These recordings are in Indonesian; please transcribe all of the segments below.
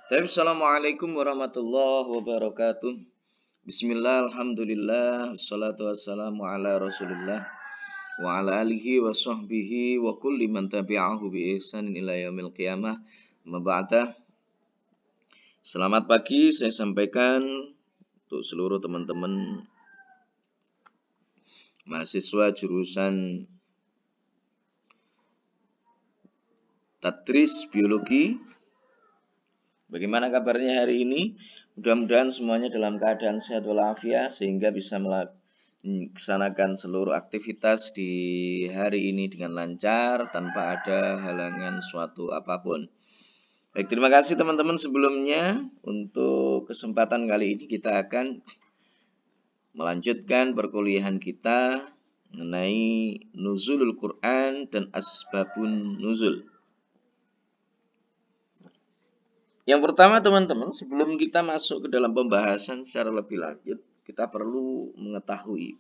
Assalamualaikum warahmatullahi wabarakatuh. Bismillah, alhamdulillah, wassalatu wassalamu ala rasulillah wa ala alihi wa sahbihi wa kulli man tabi'ahu bi ihsanin ila yaumil qiyamah. Maba'dah. Selamat pagi, saya sampaikan untuk seluruh teman-teman mahasiswa jurusan Tadris Biologi. Bagaimana kabarnya hari ini? Mudah-mudahan semuanya dalam keadaan sehat walafiat sehingga bisa melaksanakan seluruh aktivitas di hari ini dengan lancar tanpa ada halangan suatu apapun. Baik, terima kasih teman-teman sebelumnya. Untuk kesempatan kali ini kita akan melanjutkan perkuliahan kita mengenai nuzulul Quran dan asbabun nuzul. Yang pertama teman-teman, sebelum kita masuk ke dalam pembahasan secara lebih lanjut, kita perlu mengetahui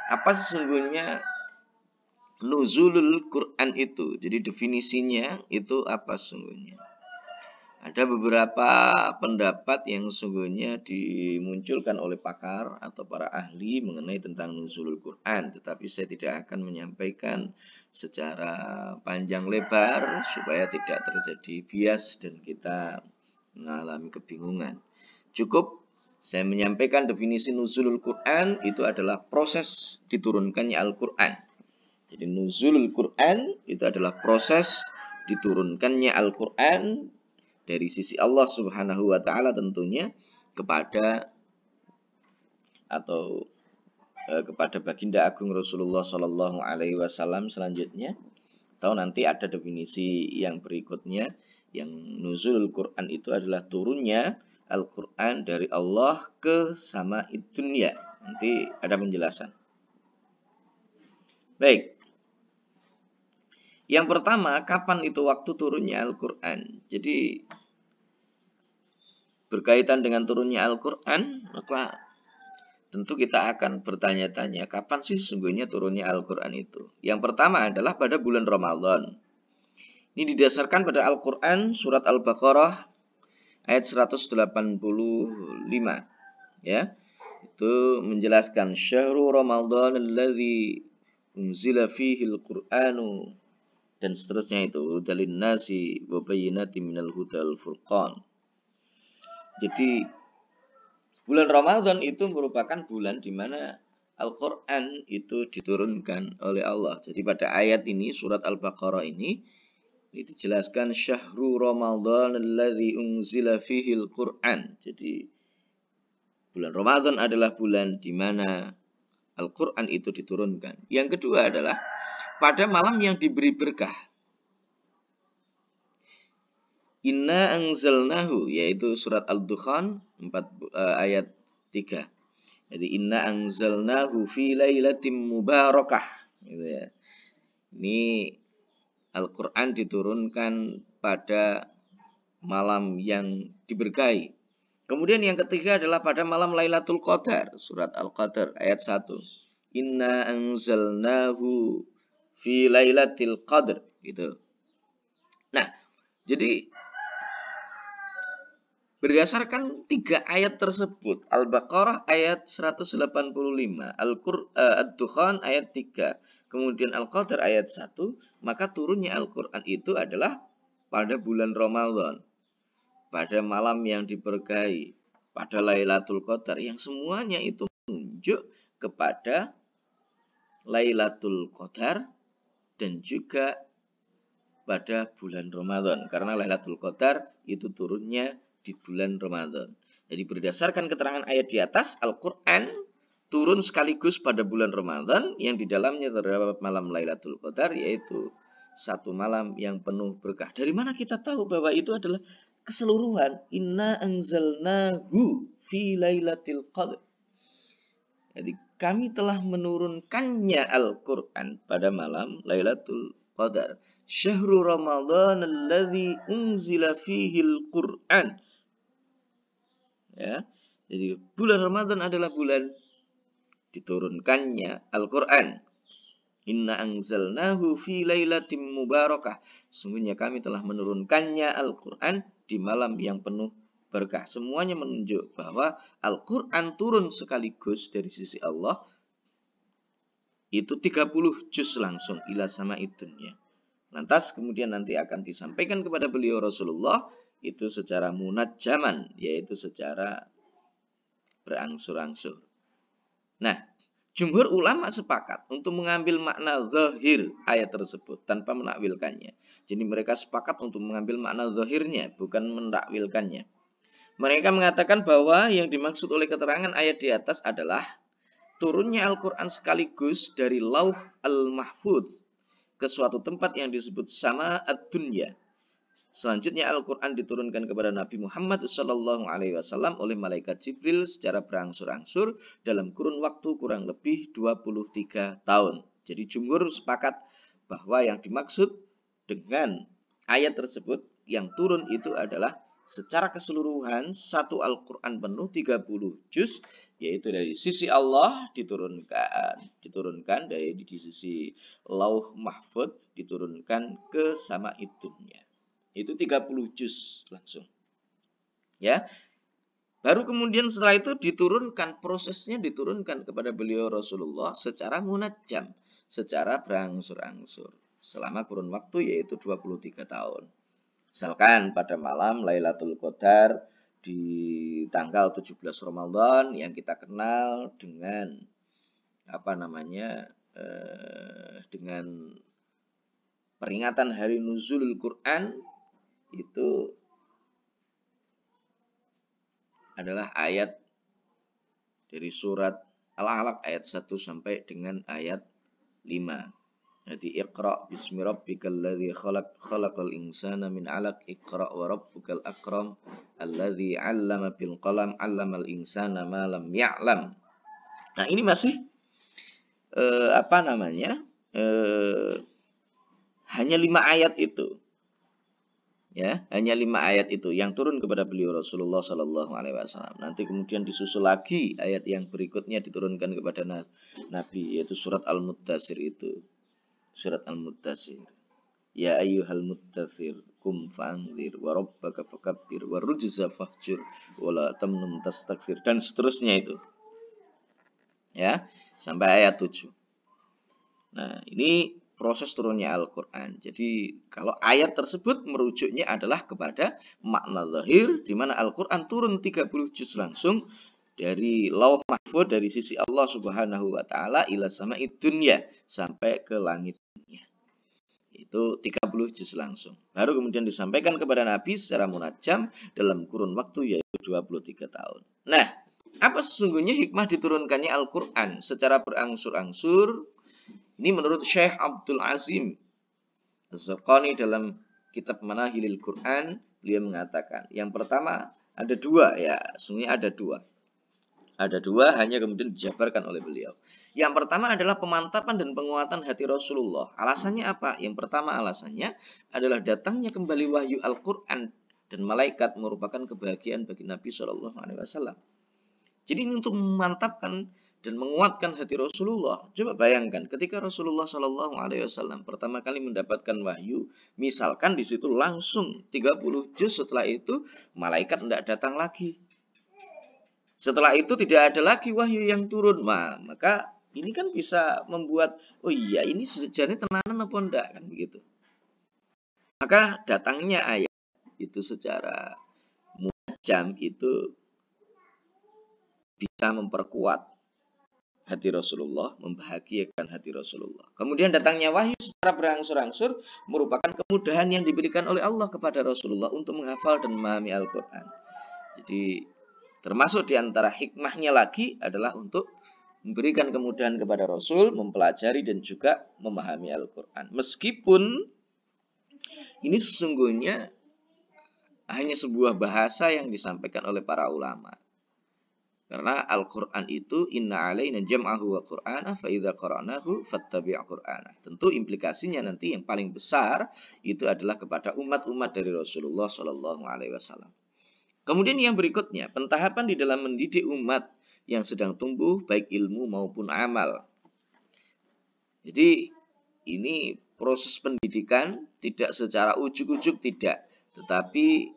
apa sesungguhnya nuzulul Quran itu. Jadi definisinya itu apa sesungguhnya. Ada beberapa pendapat yang sesungguhnya dimunculkan oleh pakar atau para ahli mengenai tentang nuzulul Quran. Tetapi saya tidak akan menyampaikan secara panjang lebar supaya tidak terjadi bias dan kita mengalami kebingungan. Cukup saya menyampaikan definisi nuzulul Quran itu adalah proses diturunkannya Al-Quran. Jadi nuzulul Quran itu adalah proses diturunkannya Al-Quran dari sisi Allah Subhanahu wa taala tentunya kepada baginda agung Rasulullah Shallallahu alaihi wasallam selanjutnya, atau nanti ada definisi yang berikutnya yang nuzulul Quran itu adalah turunnya Al-Quran dari Allah ke sama'id dunya. Nanti ada penjelasan. Baik. Yang pertama, kapan itu waktu turunnya Al-Quran? Jadi berkaitan dengan turunnya Al-Quran, maka tentu kita akan bertanya-tanya, kapan sih sesungguhnya turunnya Al-Quran itu? Yang pertama adalah pada bulan Ramadan. Ini didasarkan pada Al-Quran surat Al-Baqarah ayat 185. Ya, itu menjelaskan syahrul Ramadan alladzi unzila fihi al-Qur'anu dan seterusnya itu dalin nasi wa bayyinatin minal hudal furqan. Jadi bulan Ramadan itu merupakan bulan di mana Al-Quran itu diturunkan oleh Allah. Jadi pada ayat ini, surat Al-Baqarah ini dijelaskan syahrul Ramadan alladzi unzila fihi al-Quran. Jadi bulan Ramadan adalah bulan di mana Al-Quran itu diturunkan. Yang kedua adalah pada malam yang diberi berkah. Inna anzalnahu, yaitu surat Al-Dukhan ayat 3. Jadi inna anzalnahu fi lailatin mubarakah. Gitu ya. Ini Al-Quran diturunkan pada malam yang diberkahi. Kemudian yang ketiga adalah pada malam Lailatul Qadar, surat Al-Qadar ayat 1. Inna anzalnahu fi lailatul qadr, gitu. Nah, jadi berdasarkan tiga ayat tersebut, Al-Baqarah ayat 185, Ad-Dukhan ayat 3, kemudian Al-Qadar ayat 1, maka turunnya Al-Quran itu adalah pada bulan Ramadan, pada malam yang diberkahi, pada Lailatul Qadar, yang semuanya itu menunjuk kepada Lailatul Qadar dan juga pada bulan Ramadan, karena Lailatul Qadar itu turunnya di bulan Ramadan. Jadi berdasarkan keterangan ayat di atas, Al-Quran turun sekaligus pada bulan Ramadan yang di dalamnya terdapat malam Lailatul Qadar, yaitu satu malam yang penuh berkah. Dari mana kita tahu bahwa itu adalah keseluruhan? Inna anzalnahu fi lailatul qadr. Jadi kami telah menurunkannya Al-Quran pada malam Lailatul Qadar. Syahrul Ramadan alladzi unzila fihi al-Quran. Ya, jadi bulan Ramadan adalah bulan diturunkannya Al-Quran. Inna anzalnahu fi lailatin mubarakah. Sungguhnya kami telah menurunkannya Al-Quran di malam yang penuh berkah. Semuanya menunjuk bahwa Al-Quran turun sekaligus dari sisi Allah. Itu 30 juz langsung ila sama itunya. Lantas kemudian nanti akan disampaikan kepada beliau Rasulullah itu secara munajjaman, yaitu secara berangsur-angsur. Nah, jumhur ulama sepakat untuk mengambil makna zahir ayat tersebut tanpa menakwilkannya. Jadi mereka sepakat untuk mengambil makna zahirnya, bukan menakwilkannya. Mereka mengatakan bahwa yang dimaksud oleh keterangan ayat di atas adalah turunnya Al-Quran sekaligus dari Lauh Al-Mahfudz ke suatu tempat yang disebut sama ad-dunya. Selanjutnya Al-Quran diturunkan kepada Nabi Muhammad SAW oleh malaikat Jibril secara berangsur-angsur dalam kurun waktu kurang lebih 23 tahun. Jadi jumhur sepakat bahwa yang dimaksud dengan ayat tersebut yang turun itu adalah secara keseluruhan satu Al-Quran penuh 30 juz, yaitu dari sisi Allah diturunkan dari di sisi Lauh Mahfudz diturunkan ke sama itunya. Itu 30 juz langsung. Ya. Baru kemudian setelah itu prosesnya diturunkan kepada beliau Rasulullah secara munajjam, secara berangsur-angsur selama kurun waktu yaitu 23 tahun. Misalkan pada malam Lailatul Qadar di tanggal 17 Ramadan yang kita kenal dengan dengan peringatan hari nuzulul Quran, itu adalah ayat dari surat Al-Alaq ayat 1 sampai dengan ayat 5. Jadi Iqra bismi rabbikal ladzi khalaq khalaqal insana min 'alaq Iqra wa rabbukal akram alladzi 'allama bil qalam 'allamal insana ma lam ya'lam. Nah, ini masih hanya 5 ayat itu. Ya, hanya 5 ayat itu yang turun kepada beliau Rasulullah Sallallahu Alaihi Wasallam. Nanti kemudian disusul lagi ayat yang berikutnya diturunkan kepada Nabi, yaitu surat Al-Muddatsir itu. Surat Al-Muddatsir. Ya ayyuhal muddatsir kum fa'anzir wa rabbaka fakabbir wa rujza fahjur wa la tamnun tastakthir, dan seterusnya itu. Ya, sampai ayat 7. Nah, ini proses turunnya Al-Quran. Jadi kalau ayat tersebut merujuknya adalah kepada makna zahir, di mana Al-Quran turun 30 juz langsung dari Lauh Mahfudz dari sisi Allah Subhanahu wa taala ila sama'id dunya, sampai ke langit dunia. Itu 30 juz langsung. Baru kemudian disampaikan kepada Nabi secara munajjam dalam kurun waktu yaitu 23 tahun. Nah, apa sesungguhnya hikmah diturunkannya Al-Quran secara berangsur-angsur? Ini menurut Syekh Abdul Azim Az-Zarqani dalam kitab Manahilil Quran, beliau mengatakan, yang pertama ada dua, ya, sebenarnya ada dua. Ada dua, hanya kemudian dijabarkan oleh beliau. Yang pertama adalah pemantapan dan penguatan hati Rasulullah. Alasannya apa? Yang pertama alasannya adalah datangnya kembali wahyu Al-Quran dan malaikat merupakan kebahagiaan bagi Nabi SAW. Jadi ini untuk memantapkan dan menguatkan hati Rasulullah. Coba bayangkan ketika Rasulullah SAW pertama kali mendapatkan wahyu, misalkan di situ langsung 30 juz, setelah itu malaikat tidak datang lagi. Setelah itu tidak ada lagi wahyu yang turun. Maka ini kan bisa membuat, oh iya ini sejarahnya tenanan apa enggak, kan begitu. Maka datangnya ayat itu secara munajjam itu bisa memperkuat hati Rasulullah, membahagiakan hati Rasulullah. Kemudian datangnya wahyu secara berangsur-angsur merupakan kemudahan yang diberikan oleh Allah kepada Rasulullah untuk menghafal dan memahami Al-Quran. Jadi termasuk diantara hikmahnya lagi adalah untuk memberikan kemudahan kepada Rasul mempelajari dan juga memahami Al-Quran. Meskipun ini sesungguhnya hanya sebuah bahasa yang disampaikan oleh para ulama. Karena Al-Quran itu inna alaina jam'ahu wa qur'ana fa idza qara'nahu fattabi' qur'ana. Tentu implikasinya nanti yang paling besar itu adalah kepada umat-umat dari Rasulullah Shallallahu alaihi wasallam. Kemudian yang berikutnya, pentahapan di dalam mendidik umat yang sedang tumbuh baik ilmu maupun amal. Jadi ini proses pendidikan tidak secara ujuk-ujuk tidak, tetapi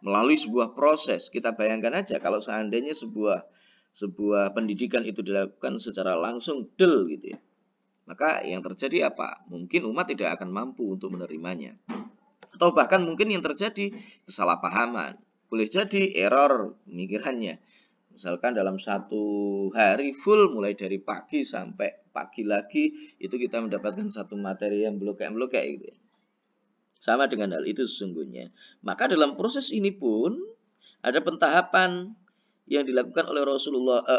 melalui sebuah proses. Kita bayangkan aja kalau seandainya sebuah pendidikan itu dilakukan secara langsung del gitu ya. Maka yang terjadi apa? Mungkin umat tidak akan mampu untuk menerimanya. Atau bahkan mungkin yang terjadi kesalahpahaman. Boleh jadi error pemikirannya. Misalkan dalam satu hari full mulai dari pagi sampai pagi lagi itu kita mendapatkan satu materi yang blokek-blokek gitu ya. Sama dengan hal itu sesungguhnya. Maka dalam proses ini pun ada pentahapan yang dilakukan oleh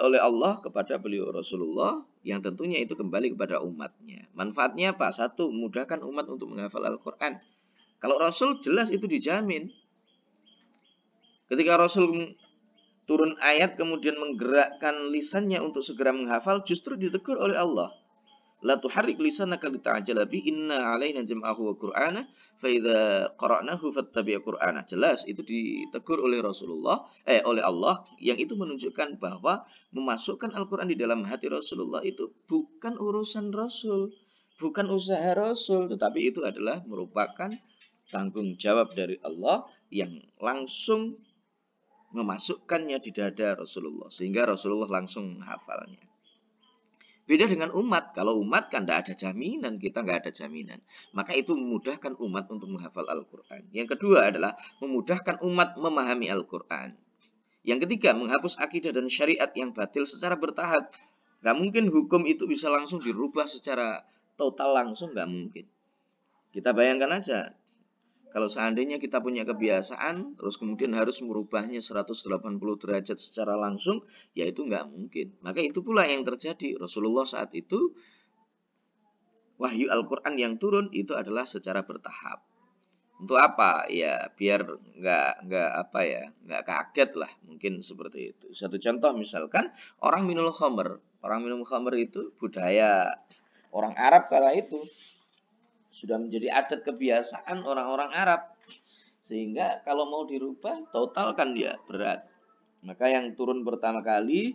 oleh Allah kepada beliau Rasulullah yang tentunya itu kembali kepada umatnya. Manfaatnya apa? Satu, memudahkan umat untuk menghafal Al-Quran. Kalau Rasul jelas itu dijamin. Ketika Rasul turun ayat kemudian menggerakkan lisannya untuk segera menghafal, justru ditegur oleh Allah. La tuharrik lisanaka lita'jala bi inna 'alaina jam'ahu wa qur'ana fa idza qara'nahu fattabi' qur'ana. Jelas itu ditegur oleh oleh Allah yang itu menunjukkan bahwa memasukkan Al-Qur'an di dalam hati Rasulullah itu bukan urusan Rasul, bukan usaha Rasul, tetapi itu adalah merupakan tanggung jawab dari Allah yang langsung memasukkannya di dada Rasulullah sehingga Rasulullah langsung menghafalnya. Beda dengan umat. Kalau umat kan tidak ada jaminan, kita nggak ada jaminan. Maka itu memudahkan umat untuk menghafal Al-Quran. Yang kedua adalah memudahkan umat memahami Al-Quran. Yang ketiga, menghapus akidah dan syariat yang batil secara bertahap. Nggak mungkin hukum itu bisa langsung dirubah secara total langsung, nggak mungkin. Kita bayangkan aja. Kalau seandainya kita punya kebiasaan, terus kemudian harus merubahnya 180 derajat secara langsung, ya itu nggak mungkin. Maka itu pula yang terjadi. Rasulullah saat itu, wahyu Al-Quran yang turun itu adalah secara bertahap. Untuk apa? Ya biar nggak kaget lah, mungkin seperti itu. Satu contoh misalkan orang minum khamr. Orang minum khamr itu budaya orang Arab kala itu. Sudah menjadi adat kebiasaan orang-orang Arab. Sehingga kalau mau dirubah, total kan dia berat. Maka yang turun pertama kali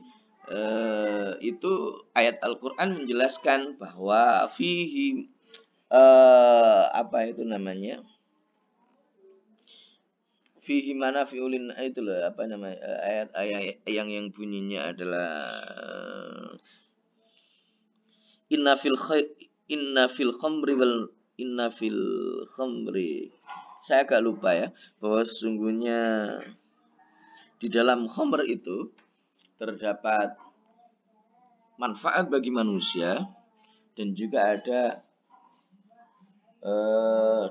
itu ayat Al-Quran menjelaskan bahwa fihi fihi manafi'ulin itu loh, ayat yang bunyinya adalah inna fil khamri, saya agak lupa ya, bahwa sesungguhnya di dalam khamr itu terdapat manfaat bagi manusia dan juga ada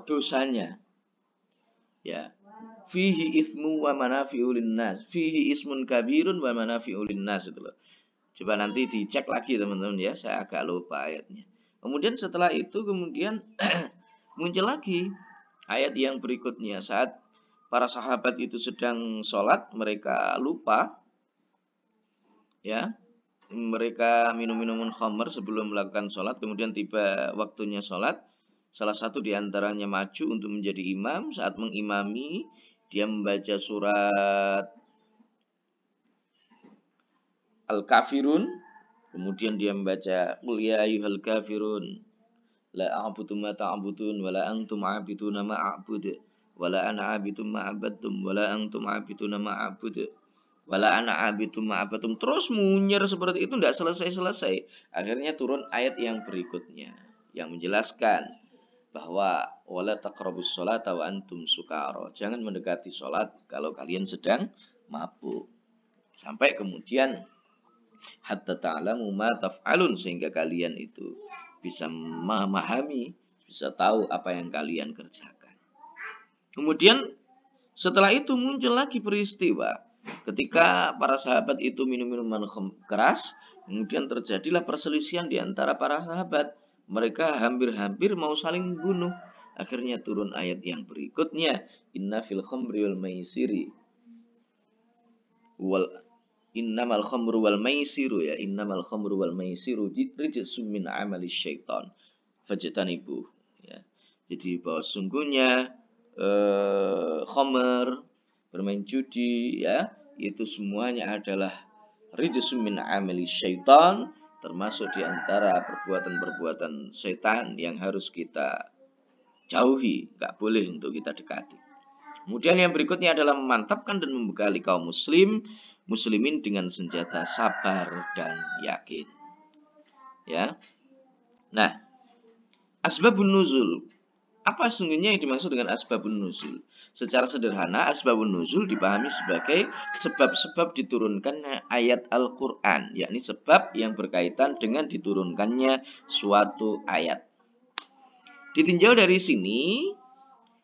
dosanya. Ya, fihi ismu wa manafi'u linnas, fihi ismun kabirun wa manafi'u linnas itu loh. Coba nanti dicek lagi teman-teman ya, saya agak lupa ayatnya. Kemudian setelah itu muncul lagi ayat yang berikutnya saat para sahabat itu sedang sholat, mereka lupa ya, mereka minum-minuman khamr sebelum melakukan sholat, kemudian tiba waktunya sholat, salah satu di antaranya maju untuk menjadi imam. Saat mengimami dia membaca surat Al-Kafirun, kemudian dia membaca Qul ya ayyuhal kafirun la a'budu ma ta'budun wa la antum 'abiduna ma a'budu wa la ana 'abidum ma 'abadtum wa la antum 'abiduna ma a'budu wa la ana 'abidum ma 'abadtum. Terus munyer seperti itu tidak selesai-selesai. Akhirnya turun ayat yang berikutnya yang menjelaskan bahwa wala taqrabus sholata wa antum sukara. Jangan mendekati sholat kalau kalian sedang mabuk. Sampai kemudian hatta ta'lamu ma taf'alun, sehingga kalian itu bisa memahami, bisa tahu apa yang kalian kerjakan. Kemudian setelah itu muncul lagi peristiwa ketika para sahabat itu minum minuman keras, kemudian terjadilah perselisihan di antara para sahabat. Mereka hampir-hampir mau saling bunuh. Akhirnya turun ayat yang berikutnya, inna fil khamri wal maisiri innamal khamru wal maisiru, ya, innamal khamru wal maisiru rijsum min amali syaitan fajtanibu, ya. Jadi bahwa sungguhnya khamr, bermain judi, ya, itu semuanya adalah rijsum min amali syaitan, termasuk di antara perbuatan-perbuatan setan yang harus kita jauhi, nggak boleh untuk kita dekati. Kemudian yang berikutnya adalah memantapkan dan membekali kaum muslimin dengan senjata sabar dan yakin. Ya. Nah, asbabun nuzul. Apa sesungguhnya yang dimaksud dengan asbabun nuzul? Secara sederhana, asbabun nuzul dipahami sebagai sebab-sebab diturunkannya ayat Al-Quran, yakni sebab yang berkaitan dengan diturunkannya suatu ayat. Ditinjau dari sini,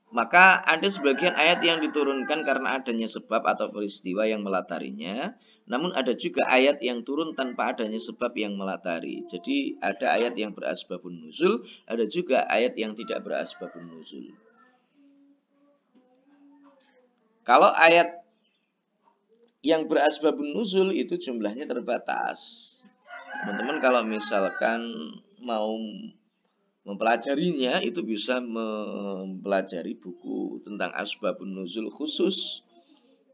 maka ada sebagian ayat yang diturunkan karena adanya sebab atau peristiwa yang melatarinya. Namun ada juga ayat yang turun tanpa adanya sebab yang melatari. Jadi ada ayat yang berasbabun nuzul, ada juga ayat yang tidak berasbabun nuzul. Kalau ayat yang berasbabun nuzul itu jumlahnya terbatas. Teman-teman kalau misalkan mau mempelajarinya itu bisa mempelajari buku tentang asbabun nuzul khusus,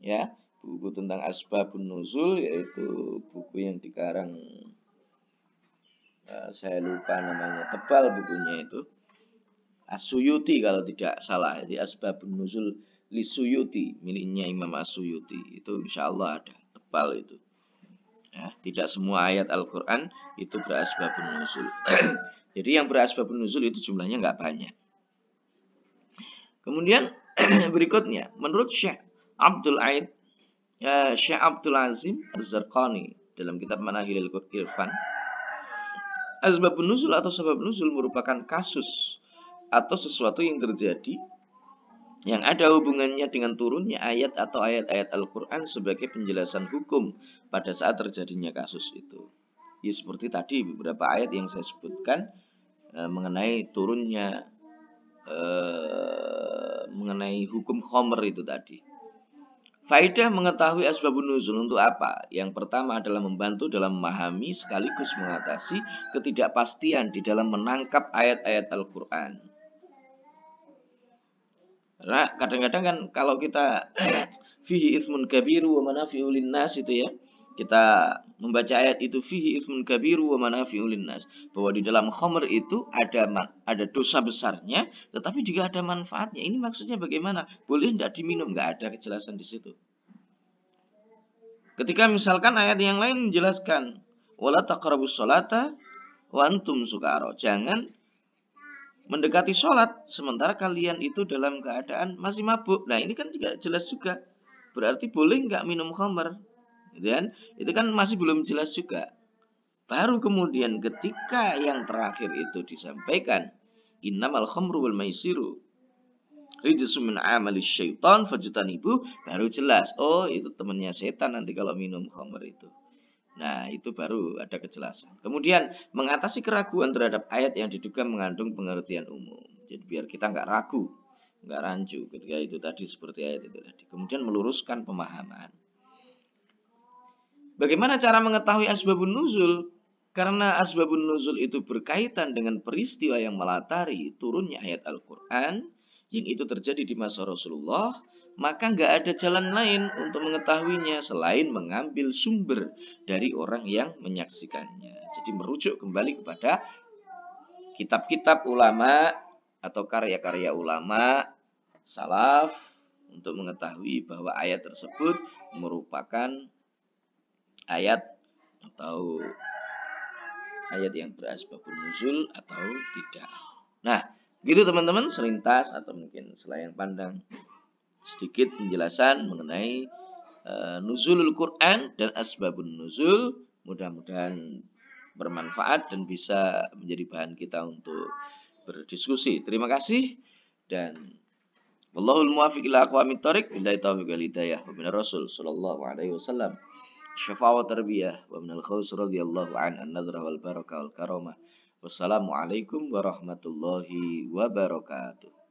ya, buku tentang asbabun nuzul, yaitu buku yang dikarang saya lupa namanya, tebal bukunya itu, As-Suyuti kalau tidak salah. Jadi asbabun nuzul li Suyuti, miliknya Imam As-Suyuti, itu insya Allah ada, tebal itu. Ya, tidak semua ayat Al-Quran itu berasbabun nuzul. Jadi yang berasbabun nuzul itu jumlahnya nggak banyak. Kemudian berikutnya, menurut Syekh Abdul Azim Az-Zarqani dalam kitab Manahilul Irfan, asbabun nuzul atau sebab nuzul merupakan kasus atau sesuatu yang terjadi yang ada hubungannya dengan turunnya ayat atau ayat-ayat Al-Quran sebagai penjelasan hukum pada saat terjadinya kasus itu. Ya seperti tadi beberapa ayat yang saya sebutkan mengenai turunnya mengenai hukum khomer itu tadi. Faedah mengetahui asbabun nuzul untuk apa? Yang pertama adalah membantu dalam memahami sekaligus mengatasi ketidakpastian di dalam menangkap ayat-ayat Al-Quran. Karena kadang-kadang kan kalau kita fihi ismun kabiru wa manafi'u linnas itu ya, kita membaca ayat itu fihi ismun kabiru wa manafi'u linnas, bahwa di dalam khamr itu ada dosa besarnya tetapi juga ada manfaatnya. Ini maksudnya bagaimana? Boleh tidak diminum? Nggak ada kejelasan di situ. Ketika misalkan ayat yang lain menjelaskan wala taqrabus sholata wa antum sukara, jangan mendekati sholat sementara kalian itu dalam keadaan masih mabuk. Nah ini kan juga jelas juga. Berarti boleh nggak minum khamr? Gitu kan? Itu kan masih belum jelas juga. Baru kemudian ketika yang terakhir itu disampaikan, innamal khamru wal maisiru rijsun min amalis syaitan fajtanibu, baru jelas. Oh itu temannya setan nanti kalau minum khamr itu. Nah itu baru ada kejelasan. Kemudian mengatasi keraguan terhadap ayat yang diduga mengandung pengertian umum. Jadi biar kita nggak ragu, nggak rancu ketika itu tadi seperti ayat itu tadi. Kemudian meluruskan pemahaman. Bagaimana cara mengetahui asbabun nuzul? Karena asbabun nuzul itu berkaitan dengan peristiwa yang melatari turunnya ayat Al-Quran, yang itu terjadi di masa Rasulullah, maka nggak ada jalan lain untuk mengetahuinya selain mengambil sumber dari orang yang menyaksikannya. Jadi merujuk kembali kepada kitab-kitab ulama atau karya-karya ulama salaf untuk mengetahui bahwa ayat tersebut merupakan ayat atau ayat yang berasbabun nuzul atau tidak. Nah, gitu teman-teman, selintas atau mungkin selayang pandang sedikit penjelasan mengenai nuzulul Quran dan asbabun nuzul. Mudah-mudahan bermanfaat dan bisa menjadi bahan kita untuk berdiskusi. Terima kasih dan wallahul muwaffiq ila aqwamit thoriq, billahi taufiq wal hidayah wa minar rasul sallallahu alaihi wasallam. Syafa'a wa tarbiyah wa minal khaus radhiyallahu an nadrah wal barakah wal karamah. Wassalamualaikum warahmatullahi wabarakatuh.